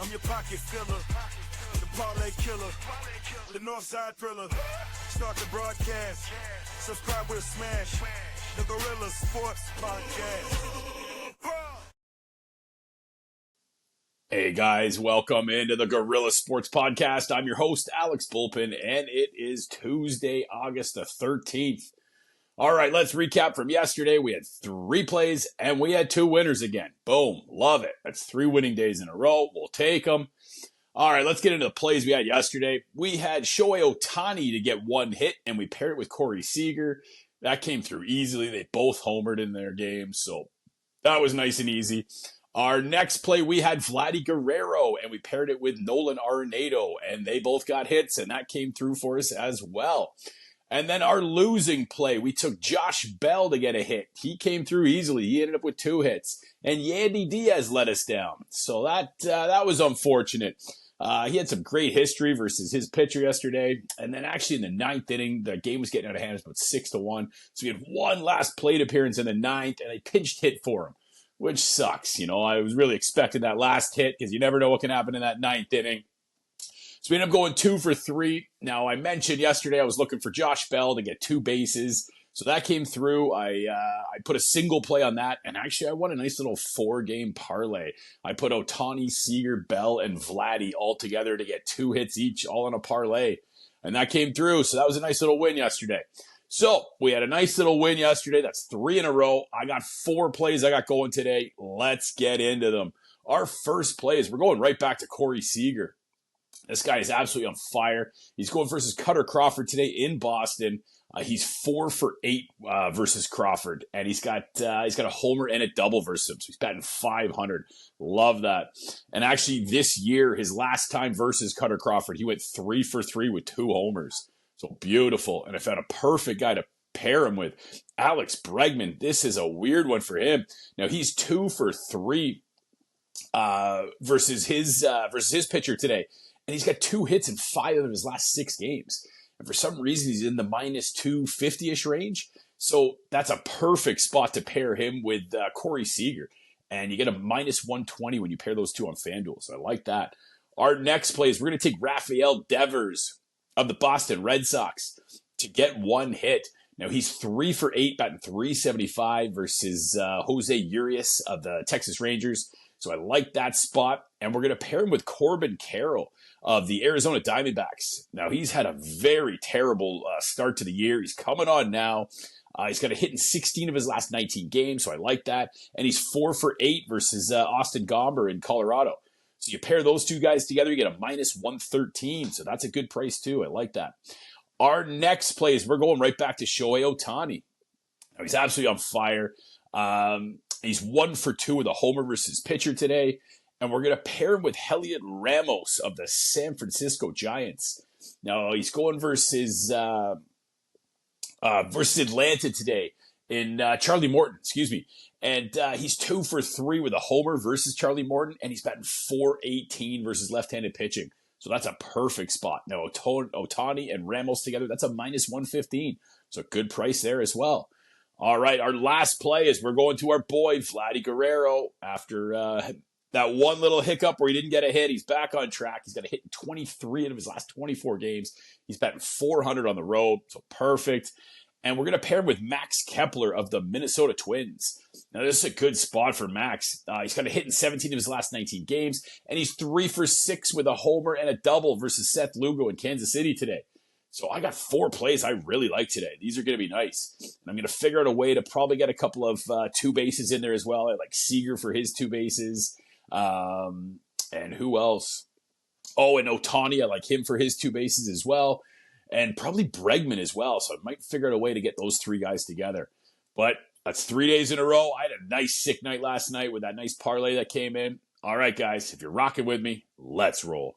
I'm your pocket filler, the parlay killer, the Northside thriller. Start the broadcast, subscribe with a smash, the Gorilla Sports Podcast. Hey guys, welcome into the Gorilla Sports Podcast. I'm your host, Alex Bulpin, and it is Tuesday, August the 13th. All right, let's recap from yesterday. We had 3 plays, and we had 2 winners again. Boom, love it. That's 3 winning days in a row. We'll take them. All right, let's get into the plays we had yesterday. We had Shohei Ohtani to get 1 hit, and we paired it with Corey Seager. That came through easily. They both homered in their games, so that was nice and easy. Our next play, we had Vladdy Guerrero, and we paired it with Nolan Arenado, and they both got hits, and that came through for us as well. And then our losing play, we took Josh Bell to get a hit. He came through easily. He ended up with 2 hits. And Yandy Diaz let us down. So that was unfortunate. He had some great history versus his pitcher yesterday. And then actually in the 9th inning, the game was getting out of hand. It was about 6-1. So we had one last plate appearance in the 9th, and they pinched hit for him, which sucks. You know, I was really expecting that last hit because you never know what can happen in that 9th inning. So we ended up going 2 for 3. Now, I mentioned yesterday I was looking for Josh Bell to get 2 bases. So that came through. I put a single play on that, and actually I won a nice little 4-game parlay. I put Ohtani, Seager, Bell, and Vladdy all together to get 2 hits each, all in a parlay. And that came through, so that was a nice little win yesterday. So we had a nice little win yesterday. That's 3 in a row. I got 4 plays I got going today. Let's get into them. Our first play is we're going right back to Corey Seager. This guy is absolutely on fire. He's going versus Cutter Crawford today in Boston. He's 4 for 8 versus Crawford, and he's got a homer and a double versus him. So he's batting .500. Love that. And actually, this year, his last time versus Cutter Crawford, he went 3 for 3 with 2 homers. So beautiful. And I found a perfect guy to pair him with, Alex Bregman. This is a weird one for him. Now he's 2 for 3 versus his pitcher today. And he's got 2 hits in 5 of his last 6 games. And for some reason, he's in the minus 250-ish range. So that's a perfect spot to pair him with Corey Seager. And you get a minus 120 when you pair those 2 on FanDuel. So I like that. Our next play is we're going to take Rafael Devers of the Boston Red Sox to get 1 hit. Now, he's 3 for 8, batting .375 versus Jose Urias of the Texas Rangers. So I like that spot. And we're going to pair him with Corbin Carroll of the Arizona Diamondbacks. Now, he's had a very terrible start to the year. He's coming on now. He's got a hit in 16 of his last 19 games, so I like that. And he's 4 for 8 versus Austin Gomber in Colorado. So you pair those 2 guys together, you get a minus 113. So that's a good price, too. I like that. Our next play is we're going right back to Shohei Ohtani. Now, he's absolutely on fire. He's 1 for 2 with a homer versus pitcher today. And we're going to pair him with Heliot Ramos of the San Francisco Giants. Now, he's going versus Atlanta today in Charlie Morton, And he's 2 for 3 with a homer versus Charlie Morton, and he's batting .418 versus left-handed pitching. So that's a perfect spot. Now, Ohtani and Ramos together, that's a minus 115. So good price there as well. All right, our last play is we're going to our boy, Vladdy Guerrero, after that one little hiccup where he didn't get a hit. He's back on track. He's got a hit in 23 out of his last 24 games. He's batting .400 on the road, so perfect. And we're going to pair him with Max Kepler of the Minnesota Twins. Now, this is a good spot for Max. He's got a hit in 17 of his last 19 games, and he's 3 for 6 with a homer and a double versus Seth Lugo in Kansas City today. So I got 4 plays I really like today. These are going to be nice. And I'm going to figure out a way to probably get a couple of 2 bases in there as well. I like Seager for his 2 bases. And who else? Oh, and Ohtani, I like him for his 2 bases as well. And probably Bregman as well. So I might figure out a way to get those 3 guys together. But that's 3 days in a row. I had a nice sick night last night with that nice parlay that came in. All right, guys, if you're rocking with me, let's roll.